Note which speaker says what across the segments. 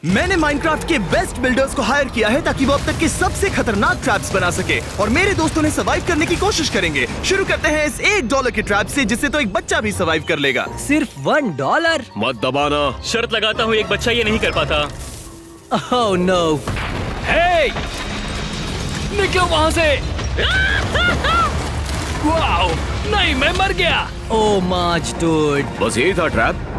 Speaker 1: मैंने माइनक्राफ्ट के best builders को हायर किया है ताकि वो अब तक के सबसे खतरनाक ट्रैप्स बना सके और मेरे दोस्तों ने सर्वाइव करने की कोशिश करेंगे। शुरू करते हैं इस $1 के ट्रैप से, जिससे तो एक बच्चा भी सर्वाइव कर लेगा।
Speaker 2: सिर्फ $1?
Speaker 3: मत दबाना।
Speaker 4: शर्त लगाता हूँ एक बच्चा ये नहीं कर पाता।
Speaker 2: Oh no.
Speaker 5: हे! निकलो वहाँ से। वाओ! नहीं, मैं मर गया।
Speaker 2: ओह माच डूड।
Speaker 3: बस यही था ट्रैप।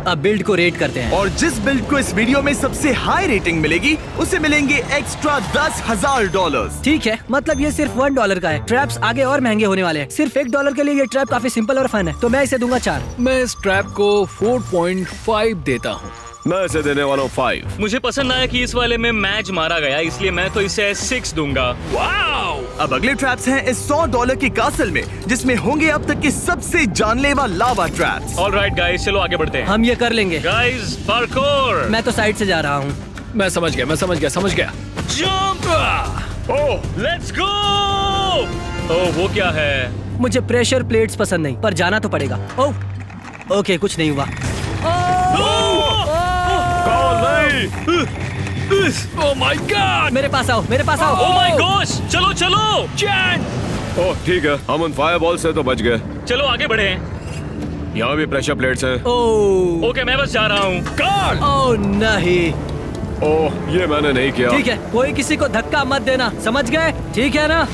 Speaker 2: अब बिल्ड को रेट करते हैं।
Speaker 1: और जिस बिल्ड को इस वीडियो में सबसे हाई रेटिंग मिलेगी उसे मिलेंगे एक्स्ट्रा $10,000।
Speaker 2: ठीक है, मतलब ये सिर्फ $1 का है। ट्रैप्स आगे और महंगे होने वाले हैं। सिर्फ $1 के लिए ये ट्रैप काफी सिंपल और फन है, तो मैं इसे दूंगा 4।
Speaker 5: मैं इस ट्रैप को 4.5 देता हूँ।
Speaker 3: मैं इसे देने वाला हूँ 5।
Speaker 4: मुझे पसंद आया कि इस वाले में मैच मारा गया, इसलिए मैं तो इसे 6 दूंगा।
Speaker 5: वाओ!
Speaker 1: अब अगले ट्रैप्स हैं इस $100 के कासल में, जिसमें होंगे अब तक के सबसे जानलेवा लावा ट्रैप्स।
Speaker 4: ऑलराइट गाइस, चलो आगे बढ़ते हैं।
Speaker 2: हम ये कर लेंगे।
Speaker 4: Guys, parkour.
Speaker 2: मैं तो साइड से जा रहा हूँ।
Speaker 5: मैं समझ गया।
Speaker 4: जंप! Oh, let's go! ओह, वो क्या है?
Speaker 2: मुझे प्रेशर प्लेट्स पसंद नहीं, पर जाना तो पड़ेगा। ओह ओके, कुछ नहीं हुआ।
Speaker 5: ओह माय गॉड!
Speaker 2: मेरे पास आओ।
Speaker 4: Oh my gosh! चलो!
Speaker 5: चैन!
Speaker 3: ओह ठीक है, हम उन फायरबॉल से तो बच गए।
Speaker 4: चलो आगे बढ़े।
Speaker 3: यहाँ भी प्रेशर प्लेट्स हैं।
Speaker 2: ओह
Speaker 4: ओके, मैं बस जा रहा हूँ।
Speaker 5: कार्ल!
Speaker 2: ओह नहीं।
Speaker 3: ओह, ये मैंने नहीं किया।
Speaker 2: ठीक है, कोई किसी को धक्का मत देना, समझ गए? ठीक है ना?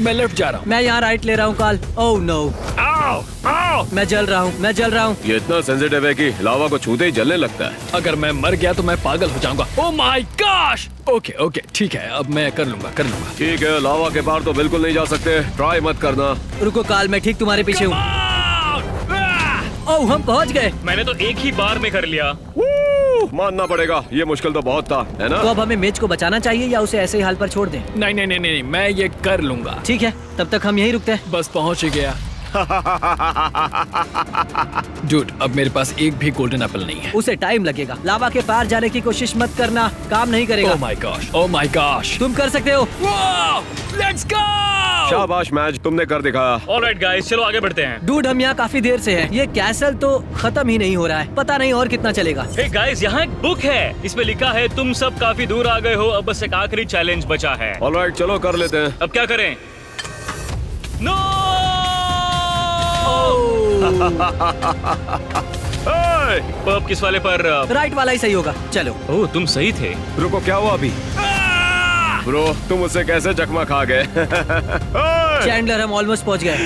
Speaker 5: मैं लेफ्ट जा रहा हूँ।
Speaker 2: मैं यहाँ राइट ले रहा हूँ कार्ल। Oh no.
Speaker 5: आओ!
Speaker 2: मैं जल रहा हूँ।
Speaker 3: ये इतना सेंसिटिव है कि लावा को छूते ही जलने लगता है।
Speaker 5: अगर मैं मर गया तो मैं पागल हो जाऊंगा। Oh my gosh! ओके, ठीक है, अब मैं कर लूंगा।
Speaker 3: ठीक है, लावा के पार तो बिल्कुल नहीं जा सकते। ट्राई मत करना।
Speaker 2: रुको कार्ल, मैं ठीक तुम्हारे पीछे हूँ। ओह, हम पहुँच गए।
Speaker 4: मैंने तो एक ही बार में कर लिया।
Speaker 3: मानना पड़ेगा, ये मुश्किल तो बहुत था, है ना?
Speaker 2: तो अब हमें मेज को बचाना चाहिए या उसे ऐसे ही हाल पर छोड़ दें?
Speaker 5: नहीं, मैं ये कर लूंगा।
Speaker 2: ठीक है, तब तक हम यहीं रुकते हैं।
Speaker 5: बस पहुंच ही गया। डूड, अब मेरे पास एक भी गोल्डन एप्पल नहीं है।
Speaker 2: उसे टाइम लगेगा। लावा के पार जाने की कोशिश मत करना, काम नहीं करेगा।
Speaker 5: Oh my gosh!
Speaker 2: तुम कर सकते हो।
Speaker 5: Let's go!
Speaker 3: शाबाश मैच, तुमने कर दिखाया।
Speaker 4: ऑलराइट गाइस, चलो आगे बढ़ते हैं।
Speaker 2: डूड, हम यहाँ काफी देर से हैं। ये कैसल तो खत्म ही नहीं हो रहा है। पता नहीं और कितना चलेगा।
Speaker 4: हे गाइस, यहाँ एक बुक है। इसमें लिखा है तुम सब काफी दूर आ गए हो, अब बस एक आखिरी चैलेंज बचा है।
Speaker 3: ऑलराइट, चलो कर लेते हैं।
Speaker 4: अब क्या करें? नो! अब किस वाले पर?
Speaker 2: राइट वाला ही सही होगा। चलो।
Speaker 4: ओह, तुम सही थे।
Speaker 3: रुको, क्या हुआ अभी? ब्रो, तुम उससे कैसे चकमा खा गए?
Speaker 2: चैंडलर, हम ऑलमोस्ट पहुंच गए।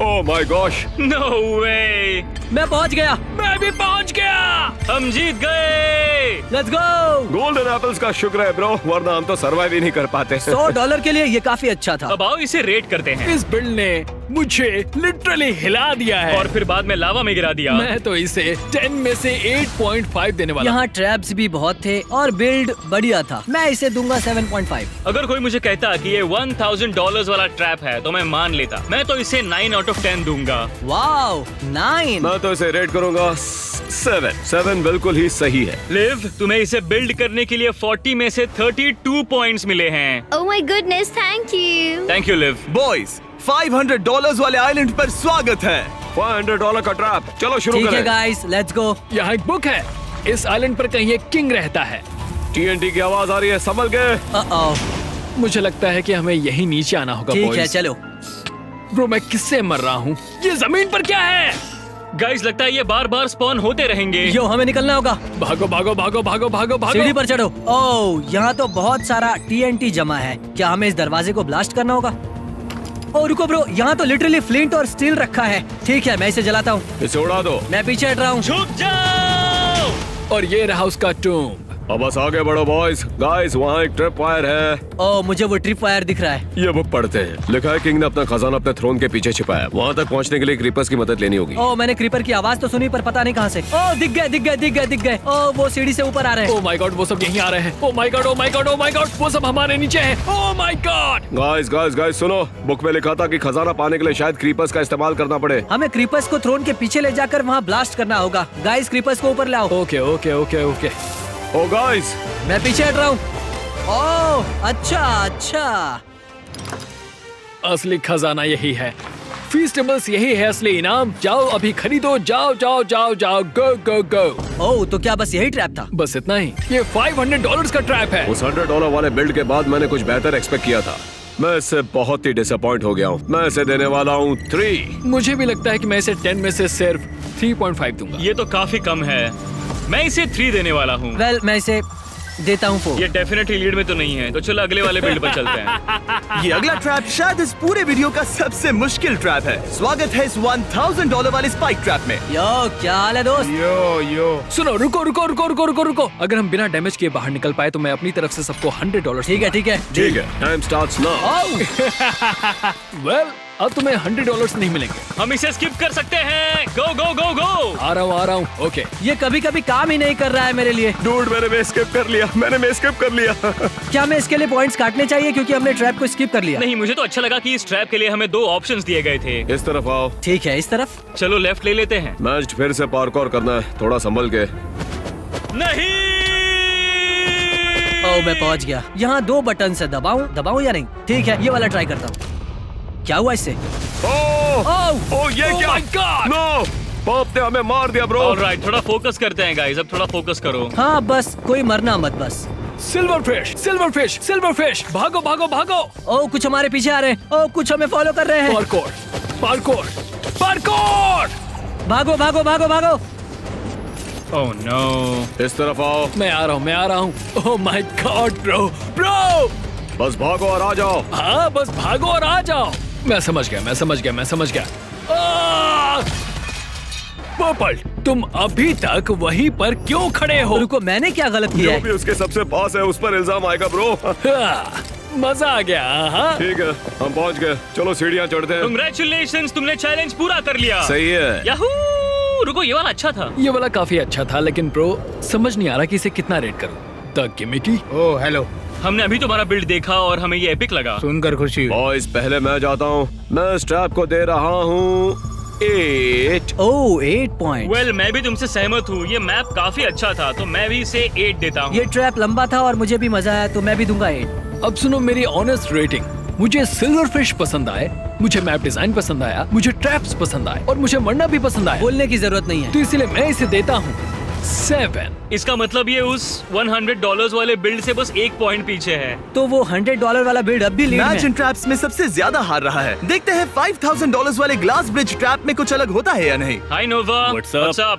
Speaker 3: Oh my gosh!
Speaker 4: नो वे!
Speaker 2: मैं पहुंच गया।
Speaker 5: मैं भी पहुंच गया।
Speaker 4: हम जीत गए।
Speaker 2: Let's go.
Speaker 3: गोल्डन एप्पल्स का शुक्र है ब्रो, वरना हम तो सरवाइव ही नहीं कर पाते।
Speaker 2: $100 के लिए ये काफी अच्छा था।
Speaker 4: अब आओ इसे रेट करते हैं।
Speaker 5: इस बिल्ड ने मुझे लिटरली हिला दिया है
Speaker 4: और फिर बाद में लावा में गिरा दिया।
Speaker 5: मैं तो इसे 10 में से 8.5 देने वाला।
Speaker 2: यहाँ ट्रैप्स भी बहुत थे और बिल्ड बढ़िया था। मैं इसे दूंगा 7.5।
Speaker 4: अगर कोई मुझे कहता कि ये $1,000 वाला ट्रैप है तो मैं मान लेता। मैं तो इसे 9 out of 10 दूंगा।
Speaker 2: वाओ, 9।
Speaker 3: मैं तो इसे रेट करूंगा 7 बिल्कुल ही सही है।
Speaker 4: लिव, तुम्हें इसे बिल्ड करने के लिए 40 में से 32 पॉइंट्स मिले हैं।
Speaker 6: Oh my goodness, thank you.
Speaker 4: Thank you live.
Speaker 1: Boys, $500 वाले आइलैंड पर स्वागत है।
Speaker 3: $500 का ट्रैप, चलो शुरू
Speaker 2: ठीक है
Speaker 3: करें।
Speaker 2: Guys, let's go.
Speaker 5: यहाँ एक बुक है। इस आइलैंड पर कहीं एक किंग रहता है।
Speaker 3: TNT की आवाज आ रही है, संभल गए।
Speaker 5: मुझे लगता है कि हमें यहीं नीचे आना होगा।
Speaker 2: ठीक
Speaker 5: boys।
Speaker 2: है, चलो।
Speaker 5: ब्रो, मैं किससे मर रहा हूँ? ये जमीन पर क्या है?
Speaker 4: गाइस, लगता है ये बार बार स्पॉन होते रहेंगे।
Speaker 2: यो, हमें निकलना होगा।
Speaker 5: भागो।
Speaker 2: सीढ़ी पर चढ़ो। ओह, यहाँ तो बहुत सारा TNT जमा है। क्या हमें इस दरवाजे को ब्लास्ट करना होगा? ओह रुको ब्रो, यहाँ तो लिटरली फ्लिंट और स्टील रखा है। ठीक है, मैं इसे जलाता हूँ।
Speaker 3: इसे उड़ा दो।
Speaker 2: मैं पीछे हट रहा हूँ।
Speaker 4: झुक जाओ।
Speaker 5: और ये रहा उसका टूम।
Speaker 3: अब बस आगे बढ़ो बॉयज। गाइस, वहाँ एक ट्रिप वायर है।
Speaker 2: ओह, मुझे वो ट्रिप वायर दिख रहा है।
Speaker 3: ये बुक पढ़ते हैं। लिखा है किंग ने अपना खजाना अपने थ्रोन के पीछे छिपाया। वहाँ तक पहुँचने के लिए क्रीपर्स की मदद लेनी होगी।
Speaker 2: ओह, मैंने क्रीपर की आवाज तो सुनी, पर पता नहीं कहाँ से। ओह, दिख गए। ओह, वो सीढ़ी से ऊपर आ रहे हैं।
Speaker 5: ओह माय गॉड, वो सब यहीं आ रहे हैं। ओह माय गॉड, वो सब हमारे नीचे हैं। ओह माय गॉड।
Speaker 3: गाइस सुनो, बुक में लिखा था कि खजाना पाने के लिए शायद क्रीपर्स का इस्तेमाल करना पड़े।
Speaker 2: हमें क्रीपर्स को थ्रोन के पीछे ले जाकर वहाँ ब्लास्ट करना होगा। गाइस, क्रीपर्स को ऊपर लाओ।
Speaker 5: ओके।
Speaker 3: ओ गाइस,
Speaker 2: मैं पीछे हट रहा हूँ। ओह, अच्छा।
Speaker 5: असली खजाना यही है। फीस्टेबल्स यही है असली इनाम। जाओ अभी खरीदो, जाओ जाओ जाओ जाओ, गो गो गो।
Speaker 2: ओह, तो क्या बस यही ट्रैप था?
Speaker 5: बस इतना ही। ये $500 का ट्रैप है।
Speaker 3: उस $100 वाले बिल्ड के बाद मैंने कुछ बेहतर एक्सपेक्ट किया था। मैं इससे बहुत ही डिसअपॉइंट हो गया हूँ। मैं इसे देने वाला हूँ 3।
Speaker 5: मुझे भी लगता है कि मैं इसे 10 में से सिर्फ 3.5 दूंगा।
Speaker 4: ये तो काफी कम है। मैं इसे 3 देने वाला हूँ।
Speaker 2: वेल, मैं इसे देता हूँ 4।
Speaker 4: ये डेफिनेटली लीड में तो नहीं है, तो चलो अगले वाले बिल्ड पर चलते हैं।
Speaker 1: ये अगला ट्रैप शायद इस पूरे वीडियो का सबसे मुश्किल ट्रैप है। स्वागत है इस $1000 वाले स्पाइक ट्रैप में।
Speaker 2: यो, क्या हाल है दोस्त?
Speaker 5: सुनो, रुको रुको रुको रुको रुको रुको। अगर हम बिना डैमेज किए बाहर निकल पाए तो मैं अपनी तरफ से सबको $100।
Speaker 2: ठीक है, ठीक है।
Speaker 3: ठीक है, टाइम स्टार्ट्स नाउ।
Speaker 5: वेल, अब तुम्हें $100 नहीं मिलेंगे।
Speaker 4: हम इसे स्किप कर सकते हैं। गो गो गो गो।
Speaker 5: आ रहा हूँ। ओके।
Speaker 2: ये कभी कभी काम ही नहीं कर रहा है मेरे लिए।
Speaker 3: डूड, मैंने स्किप कर लिया। मैंने स्किप कर लिया।
Speaker 2: क्या मैं इसके लिए पॉइंट्स काटने चाहिए क्योंकि हमने ट्रैप को स्किप कर लिया?
Speaker 4: नहीं, मुझे तो अच्छा लगा कि इस ट्रैप के लिए हमें 2 ऑप्शंस दिए गए थे।
Speaker 3: इस तरफ आओ।
Speaker 2: ठीक है, इस तरफ।
Speaker 4: चलो लेफ्ट ले लेते हैं।
Speaker 3: मैच फिर से पार्कौर करना है, थोड़ा संभल के।
Speaker 4: नहीं।
Speaker 2: ओह, मैं पहुंच गया। यहाँ 2 बटन से दबाऊं या नहीं? ठीक है, ये वाला ट्राई करता हूँ। क्या हुआ इससे?
Speaker 3: ओह, ये
Speaker 5: Oh
Speaker 3: क्या?
Speaker 5: my God!
Speaker 3: नो, पॉप ने हमें मार दिया ब्रो।
Speaker 4: ऑलराइट, थोड़ा फोकस करते हैं गाइस। अब थोड़ा फोकस करो।
Speaker 2: हाँ, बस कोई मरना मत बस।
Speaker 5: Silver fish, silver fish, silver fish. भागो भागो भागो।
Speaker 2: ओह, कुछ हमारे पीछे आ रहे हैं। ओह, कुछ हमें फॉलो कर रहे हैं।
Speaker 5: Parkour, parkour, parkour.
Speaker 2: भागो भागो भागो भागो।
Speaker 4: Oh no.
Speaker 3: इस तरफ आओ।
Speaker 5: मैं आ रहा हूँ। Oh my god bro, bro.
Speaker 3: बस भागो और आ जाओ।
Speaker 5: हाँ, बस भागो और आ जाओ। मैं समझ गया। पर्पल, तुम अभी तक वहीं पर क्यों खड़े हो?
Speaker 2: रुको, मैंने क्या गलत किया
Speaker 3: जो
Speaker 2: है?
Speaker 3: भी उसके सबसे पास है उस पर इल्जाम आएगा ब्रो।
Speaker 5: मजा आ गया। हाँ।
Speaker 3: ठीक है, हम पहुंच गए। चलो सीढ़ियाँ चढ़ते हैं।
Speaker 4: कांग्रेचुलेशंस, तुमने चैलेंज पूरा कर लिया।
Speaker 3: सही है।
Speaker 4: याहू! रुको, ये वाला अच्छा था।
Speaker 5: ये वाला काफी अच्छा था, लेकिन ब्रो समझ नहीं आ रहा कि इसे कितना रेट करूं। The gimmicky.
Speaker 7: ओह हेलो,
Speaker 4: हमने अभी तुम्हारा बिल्ड देखा और हमें ये एपिक लगा।
Speaker 7: सुनकर खुशी हुई।
Speaker 3: बॉयज, पहले मैं जाता हूँ। मैं स्ट्रैप को दे रहा हूँ 8।
Speaker 2: ओह, 8 पॉइंट।
Speaker 4: वेल, मैं भी तुमसे सहमत हूँ। ये मैप काफी अच्छा था, तो मैं भी इसे 8 देता हूँ।
Speaker 2: ये ट्रैप लंबा था और मुझे भी मजा आया, तो मैं भी दूंगा 8।
Speaker 5: अब सुनो मेरी ऑनेस्ट रेटिंग। मुझे सिल्वर फिश पसंद आए, मुझे मैप डिजाइन पसंद आया, मुझे ट्रैप्स पसंद आए और मुझे मरना भी पसंद आया।
Speaker 2: बोलने की जरूरत नहीं है।
Speaker 5: तो इसलिए मैं इसे देता हूँ 7।
Speaker 4: इसका मतलब ये उस $100 वाले बिल्ड से बस 1 पॉइंट पीछे है।
Speaker 2: तो वो $100 वाला बिल्ड अब भी लीड
Speaker 1: मैच
Speaker 2: में।
Speaker 1: इन ट्रैप्स में सबसे ज्यादा हार रहा है। देखते हैं $5000 वाले ग्लास ब्रिज ट्रैप में कुछ अलग होता है या नहीं।
Speaker 4: हाय नोवा।
Speaker 5: What's up?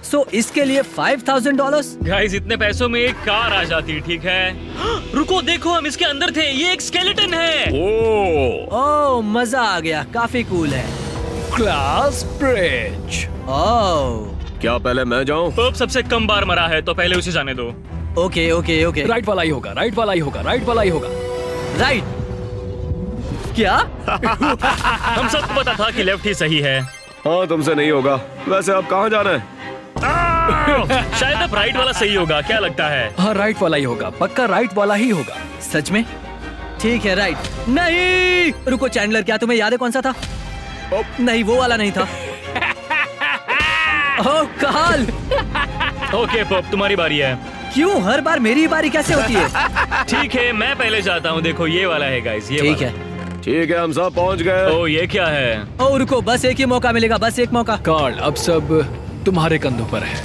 Speaker 2: सो इसके लिए $5000?
Speaker 4: गाइस, इतने पैसों में एक कार आ जाती, ठीक है। रुको, देखो, हम इसके अंदर थे। ये एक स्केलेटन है।
Speaker 3: ओह,
Speaker 2: ओह, मजा आ गया। काफी कूल है।
Speaker 5: Glass bridge.
Speaker 2: ओह,
Speaker 3: क्या पहले मैं जाऊँ?
Speaker 4: पप सबसे कम बार मरा है, तो पहले उसे जाने दो।
Speaker 2: Okay okay okay.
Speaker 5: राइट वाला ही होगा, राइट वाला ही होगा, राइट वाला ही होगा।
Speaker 2: राइट। क्या?
Speaker 4: हम सबको पता था कि लेफ्ट ही सही है।
Speaker 3: हाँ, तुमसे नहीं होगा। वैसे अब कहाँ जाना है?
Speaker 4: शायद अब राइट वाला सही होगा। क्या लगता है?
Speaker 5: हाँ, राइट वाला ही होगा, पक्का राइट वाला ही होगा।
Speaker 2: सच में? ठीक है, राइट। नहीं, रुको चैंडलर, क्या तुम्हें याद है कौन सा था? नहीं, वो वाला नहीं था। ओह काल,
Speaker 4: ओके पप, तुम्हारी बारी है।
Speaker 2: क्यों हर बार मेरी ही बारी कैसे होती है?
Speaker 4: ठीक है, मैं पहले जाता हूँ। देखो, ये वाला है गाइस, ये
Speaker 2: ठीक
Speaker 4: वाला।
Speaker 2: है।
Speaker 3: ठीक है, हम सब पहुँच गए।
Speaker 4: ओ, ये क्या है?
Speaker 2: ओह रुको, बस एक ही मौका मिलेगा, बस एक मौका।
Speaker 5: कार्ल, अब सब तुम्हारे कंधों पर है।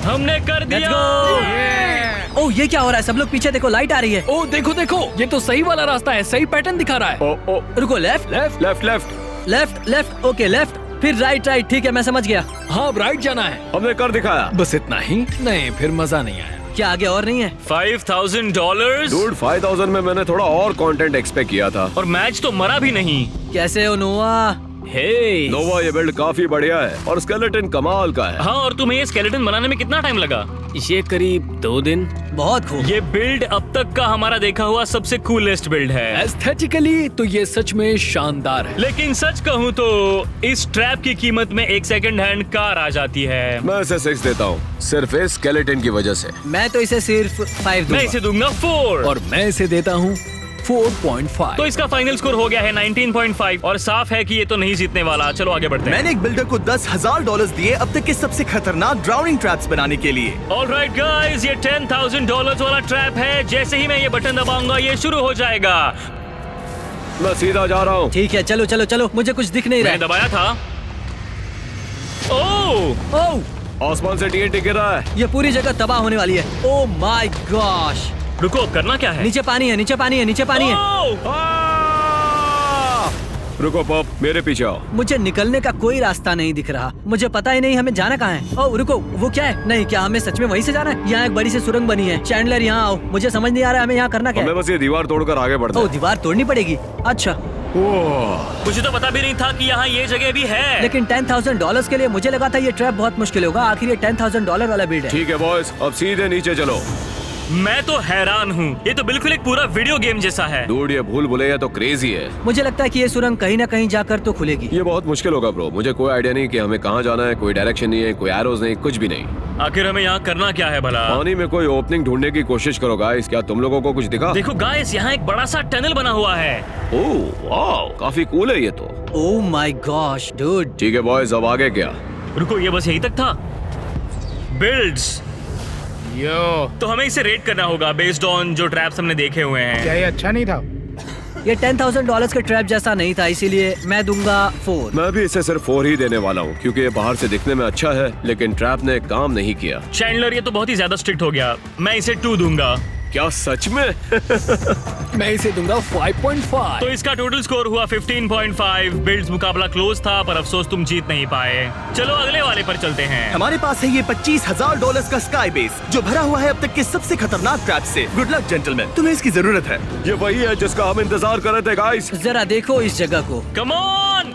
Speaker 4: हमने कर
Speaker 2: लेट्स
Speaker 4: दिया।
Speaker 2: गो। ओह, ये क्या हो रहा है? सब लोग पीछे देखो, लाइट आ रही है।
Speaker 5: ओ देखो देखो, ये तो सही वाला रास्ता है, सही पैटर्न दिखा रहा है।
Speaker 3: ओ,
Speaker 2: रुको, left
Speaker 3: left left left.
Speaker 2: Left left, okay left, फिर राइट राइट। ठीक है, मैं समझ गया।
Speaker 5: हाँ, अब राइट जाना है।
Speaker 3: हमने कर दिखाया।
Speaker 5: बस इतना ही? नहीं, फिर मजा नहीं आया।
Speaker 2: क्या आगे और नहीं है?
Speaker 4: $5000
Speaker 3: डूड, 5000 में मैंने थोड़ा और कंटेंट एक्सपेक्ट किया था।
Speaker 4: और मैच तो मरा भी नहीं।
Speaker 2: कैसे हो नोआ?
Speaker 4: हे
Speaker 3: नोवा, ये बिल्ड काफी बढ़िया है और स्केलेटन कमाल का है।
Speaker 4: हाँ, और तुम्हें ये स्केलेटन बनाने में कितना टाइम लगा?
Speaker 8: ये करीब 2 दिन।
Speaker 2: बहुत खूब।
Speaker 4: ये बिल्ड अब तक का हमारा देखा हुआ सबसे कूलेस्ट बिल्ड है।
Speaker 5: एस्थेटिकली तो ये सच में शानदार है।
Speaker 4: लेकिन सच कहूँ तो इस ट्रैप की कीमत में एक सेकंड हैंड कार आ जाती है।
Speaker 3: मैं इसे 6 देता हूँ, सिर्फ इस स्केलेटन की वजह से।
Speaker 2: मैं तो इसे सिर्फ 5 दूंगा।
Speaker 4: मैं इसे दूंगा 4।
Speaker 5: और मैं इसे देता हूँ 4.5।
Speaker 4: तो इसका फाइनल स्कोर हो गया है 19.5 और साफ है कि ये तो नहीं जीतने वाला। चलो आगे बढ़ते हैं।
Speaker 1: मैंने एक बिल्डर को $10,000 दिए अब तक के सबसे खतरनाक ड्राउनिंग ट्रैप्स बनाने के लिए।
Speaker 4: ऑलराइट गाइस, ये $10,000 वाला ट्रैप है। जैसे ही मैं ये बटन दबाऊंगा ये शुरू हो जाएगा।
Speaker 3: मैं सीधा जा रहा हूँ।
Speaker 2: ठीक है, चलो चलो चलो, मुझे कुछ दिख नहीं रहा
Speaker 4: मैंने
Speaker 2: है।
Speaker 4: दबाया था। ओह
Speaker 2: ओह,
Speaker 3: आसमान से TNT गिर रहा है।
Speaker 2: ये पूरी जगह तबाह होने वाली है। ओह माय गॉश,
Speaker 4: रुको, अब करना क्या है?
Speaker 2: नीचे पानी है, नीचे पानी है, नीचे पानी है।
Speaker 4: ओह!
Speaker 3: रुको पॉप, मेरे पीछे आओ।
Speaker 2: मुझे निकलने का कोई रास्ता नहीं दिख रहा। मुझे पता ही नहीं हमें जाना कहाँ है। ओह रुको, वो क्या है? नहीं, क्या हमें सच में वहीं से जाना है? यहाँ एक बड़ी सी सुरंग बनी है। चैंडलर यहाँ आओ, मुझे समझ नहीं आ रहा है हमें यहाँ करना क्या
Speaker 3: हमें
Speaker 2: है।
Speaker 3: बस ये दीवार तोड़कर आगे बढ़ना
Speaker 2: ओह,
Speaker 3: है।
Speaker 2: दीवार तोड़नी पड़ेगी। अच्छा,
Speaker 3: ओह,
Speaker 4: मुझे तो पता भी नहीं था कि यहाँ ये जगह भी है।
Speaker 2: लेकिन $10,000 के लिए मुझे लगा था ये ट्रैप बहुत मुश्किल होगा। आखिर ये $10,000 वाला बिल्ड है।
Speaker 3: ठीक है बॉयज, अब सीधे नीचे चलो।
Speaker 4: मैं तो हैरान हूँ, ये तो बिल्कुल एक पूरा वीडियो गेम जैसा है।
Speaker 3: डूड, ये भूल भुलैया तो क्रेजी है।
Speaker 2: मुझे लगता है कि ये सुरंग कहीं ना कहीं जाकर तो खुलेगी।
Speaker 3: ये बहुत मुश्किल होगा ब्रो। मुझे कोई आइडिया नहीं कि हमें कहाँ जाना है। कोई डायरेक्शन नहीं है, कोई एरोज नहीं, कुछ भी नहीं।
Speaker 4: आखिर हमें यहाँ करना क्या है भला?
Speaker 3: पानी में कोई ओपनिंग ढूंढने की कोशिश करो गाइस। क्या तुम लोगों को कुछ दिखा?
Speaker 4: देखो गाइस, यहाँ एक बड़ा सा टनल बना हुआ है।
Speaker 3: ओह वाओ, काफी कूल है ये तो।
Speaker 2: Oh my gosh dude.
Speaker 3: ठीक है बॉयज, अब आगे क्या?
Speaker 4: रुको, ये बस यही तक था? बिल्ड्स, तो हमें इसे रेट करना होगा बेस्ड ऑन जो ट्रैप्स हमने देखे हुए हैं।
Speaker 7: क्या ये अच्छा नहीं था?
Speaker 2: ये $10,000 के ट्रैप जैसा नहीं था, इसीलिए मैं दूंगा 4।
Speaker 3: मैं भी इसे सिर्फ 4 ही देने वाला हूँ, क्योंकि ये बाहर से दिखने में अच्छा है, लेकिन ट्रैप ने काम नहीं किया।
Speaker 4: चैंडलर, ये तो बहुत ही ज्यादा स्ट्रिक्ट हो गया। मैं इसे 2 दूंगा।
Speaker 3: क्या सच में?
Speaker 5: मैं इसे दूंगा 5.5।
Speaker 4: तो इसका टोटल स्कोर हुआ 15.5। बिल्ड्स मुकाबला क्लोज था, पर अफसोस तुम जीत नहीं पाए। चलो अगले वाले पर चलते हैं।
Speaker 1: हमारे पास है ये $25,000 का स्काई बेस, जो भरा हुआ है अब तक के सबसे खतरनाक ट्रैप से। गुड लक जेंटलमैन, तुम्हें इसकी जरूरत है।
Speaker 3: ये वही है जिसका हम इंतजार कर रहे थे गाइस।
Speaker 2: जरा देखो इस जगह को।
Speaker 4: Come on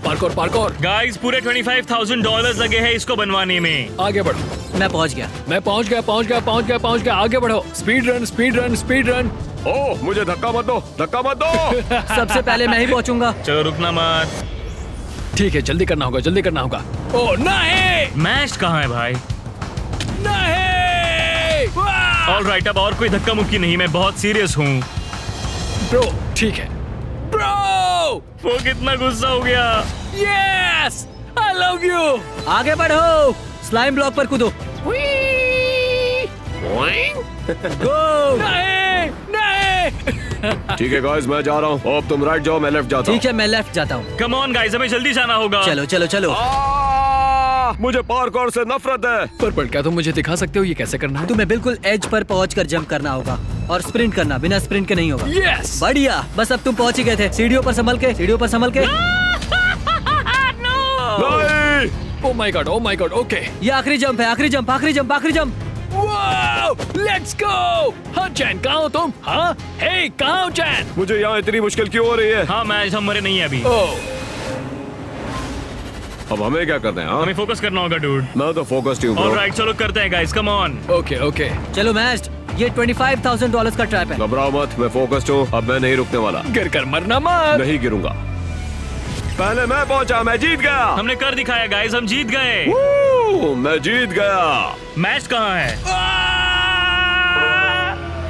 Speaker 5: parkour parkour.
Speaker 4: Guys, पूरे $25,000 लगे हैं इसको बनवाने में।
Speaker 5: आगे बढ़ो।
Speaker 2: मैं पहुंच गया।
Speaker 5: मैं पहुंच गया पहुंच गया पहुंच गया पहुंच गया। आगे बढ़ो। Speed run speed run speed run.
Speaker 3: Oh, मुझे धक्का मत दो, धक्का मत दो।
Speaker 2: सबसे पहले मैं ही पहुंचूंगा।
Speaker 4: चलो रुकना मत।
Speaker 5: ठीक है, जल्दी करना होगा जल्दी करना होगा। ओह नहीं
Speaker 4: मैच कहाँ है भाई?
Speaker 5: नहीं।
Speaker 4: ऑलराइट, अब और कोई धक्का मुक्की नहीं, मैं बहुत सीरियस हूँ।
Speaker 5: ब्रो ठीक है ब्रो।
Speaker 4: वो कितना गुस्सा हो गया।
Speaker 5: Yes I love you.
Speaker 2: आगे बढ़ो, स्लाइम ब्लॉक पर कूदो। गो।
Speaker 5: नहीं नहीं।
Speaker 3: ठीक है गाइस, मैं जा रहा हूँ। अब तुम राइट जाओ, मैं लेफ्ट जाता हूँ।
Speaker 2: ठीक है, मैं लेफ्ट जाता हूँ।
Speaker 4: कम ऑन गाइस, हमें जल्दी जाना होगा।
Speaker 2: चलो चलो चलो।
Speaker 3: मुझे पार्कोर से नफरत है।
Speaker 5: पर क्या तुम मुझे दिखा सकते हो ये कैसे करना है?
Speaker 2: तुम्हें बिल्कुल एज पर पहुंचकर जंप करना होगा और स्प्रिंट करना, बिना स्प्रिंट के नहीं होगा।
Speaker 5: यस
Speaker 2: बढ़िया, बस अब तुम पहुंच ही गए थे। सीढ़ियों पर संभल के, सीढ़ियों पर संभल के।
Speaker 3: नहीं।
Speaker 5: ओह माय गॉड ओके।
Speaker 2: ये आखिरी जंप है, आखिरी जंप, आखिरी जंप, आखिरी जंप।
Speaker 5: Let's go. हाँ चैन, कहाँ हो तुम? हाँ हे, कहाँ हो चैन?
Speaker 3: मुझे यहाँ इतनी मुश्किल क्यों हो रही है?
Speaker 4: हाँ मैच, हम मरे नहीं है अभी।
Speaker 5: ओह
Speaker 3: अब हमें क्या करना है? हाँ?
Speaker 4: हमें फोकस करना होगा डूड।
Speaker 3: मैं तो फोकस्ड हूँ ब्रो।
Speaker 4: ऑलराइट, चलो करते हैं guys, come on.
Speaker 5: Okay okay.
Speaker 2: चलो मैच, ये $25,000 का ट्रैप है।
Speaker 3: घबराओ मत, मैं फोकस्ड हूँ। अब मैं नहीं रुकने वाला।
Speaker 5: गिर कर मरना मत।
Speaker 3: नहीं गिरूंगा। पहले मैं पहुंचा, मैं जीत गया।
Speaker 4: हमने कर दिखाया गाइस, हम जीत गए।
Speaker 3: मैं जीत गया।
Speaker 4: मैच कहाँ है?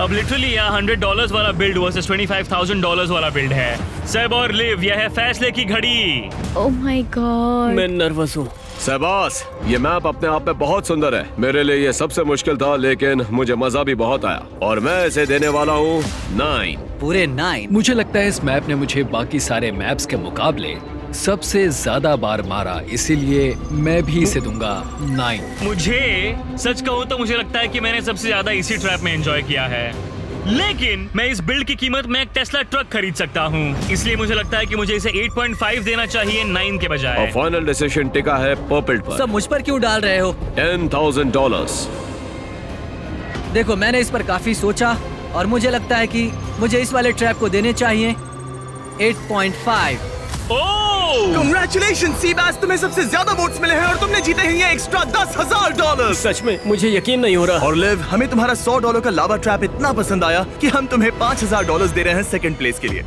Speaker 4: अब लिटरली यहाँ $100 वाला बिल्ड वर्सेस $25,000 वाला बिल्ड है। सेब और लिव, यह है फैसले की घड़ी।
Speaker 6: Oh my god.
Speaker 8: मैं नर्वस हूँ।
Speaker 3: सेबास, ये मैप अपने आप में बहुत सुंदर है। मेरे लिए ये सबसे मुश्किल था, लेकिन मुझे मजा भी बहुत आया और मैं इसे देने वाला हूँ 9।
Speaker 2: पूरे 9।
Speaker 5: मुझे लगता है इस मैप ने मुझे बाकी सारे मैप्स के मुकाबले सबसे ज्यादा बार मारा, इसीलिए मैं भी इसे दूंगा 9।
Speaker 4: मुझे सच कहूँ तो मुझे लगता है कि मैंने सबसे ज्यादा इसी ट्रैप में एंजॉय किया है, लेकिन मैं इस बिल्ड की कीमत में एक टेस्ला ट्रक खरीद सकता हूँ, इसलिए मुझे लगता है कि मुझे इसे 8.5 देना चाहिए 9 के बजाय।
Speaker 3: और फाइनल डिसीजन टिका है पर्पल पर।
Speaker 2: सब मुझ पर क्यों डाल रहे हो?
Speaker 3: $10,000।
Speaker 2: देखो, मैंने इस पर काफी सोचा और मुझे लगता है कि मुझे इस वाले ट्रैप को देने चाहिए 8.5।
Speaker 1: Congratulations, सीबास, तुम्हें सबसे ज्यादा वोट्स मिले हैं और तुमने जीते हैं ये एक्स्ट्रा $10,000।
Speaker 8: सच में मुझे यकीन नहीं हो रहा।
Speaker 1: और लिव, हमें तुम्हारा $100 का लावा ट्रैप इतना पसंद आया कि हम तुम्हें $5,000 दे रहे हैं सेकंड प्लेस के लिए।